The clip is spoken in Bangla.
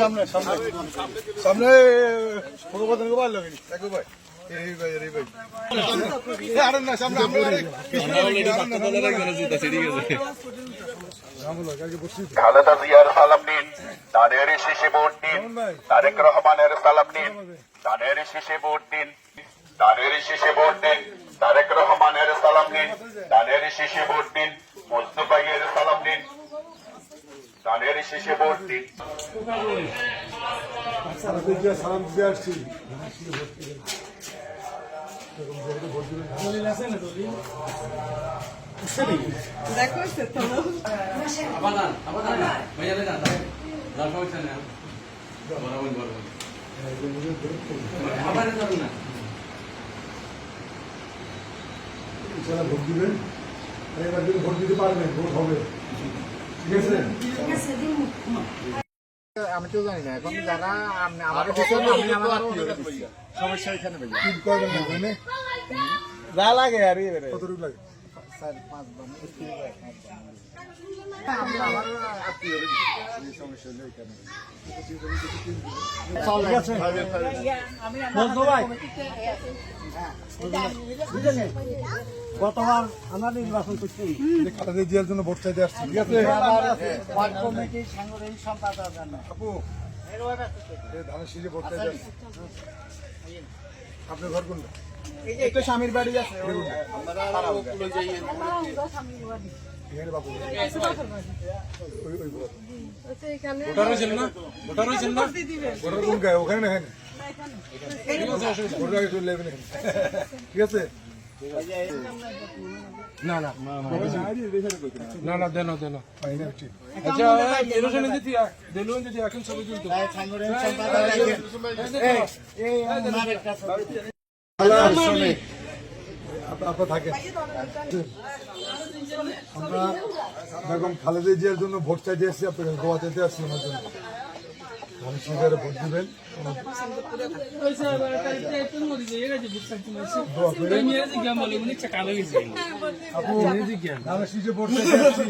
সামনে সামনে সামনে ভগবানের গোপাল লোক একটু ভাই এই ভাই এই ভাই আরে না সামনে আমরা খালেদা জিয়ার সালাম নিন, তাদের শেষে ভোট দিন। তারেক রহমানের সালাম নিন, তাদের শেষে ভোট দিন। তাদের শেষে ভোট দিন, তারেক রহমানের সালাম নিন, তাদের শেষে ভোট দিন। মুস্তফাইয়ের সালাম নিন, তাদের শেষে ভোট দিন। সালাম দিতে আসছি ভোট দিবেন, এবার যদি ভোট দিতে পারবেন ভোট হবে, ঠিক আছে? আমি তো জানি না এখন যারা আমাকে সমস্যা এখানে কি করবেন ওখানে? যা লাগে আর কতটুকু লাগে? 4-5 আমার আত্মীয় সমস্যা নেই এখানে। গতবার আমরা নির্বাচন করছি খালেদা জিয়ার জন্য ভোট চাইতে আসছি, ঠিক আছে? আপু ধানের শীষে ভোট চাইতে আসছি। আপনার ঘর কোনটা? একটু স্বামীর বাড়ি আছে এখানে বাপু ভোটার কোন গায়ে? ওখানে না এখানে ভোটার আগে চলে যাবেন এখানে, ঠিক আছে? না না না না দেন দেন ঠিক। আচ্ছা এরোশনে দিতি দেলুন দিতি এখন সব কিন্তু আপনারা থাকেন। আমরা বেগম খালেদা জিয়ার জন্য ভোট চাইতে আসছি, আপনাদের গোয়া চাইতে আসছি আমার জন্য। মানুষ ভোট দিবেন, আপু ধানের শীষে ভোট চাইতে আসছি।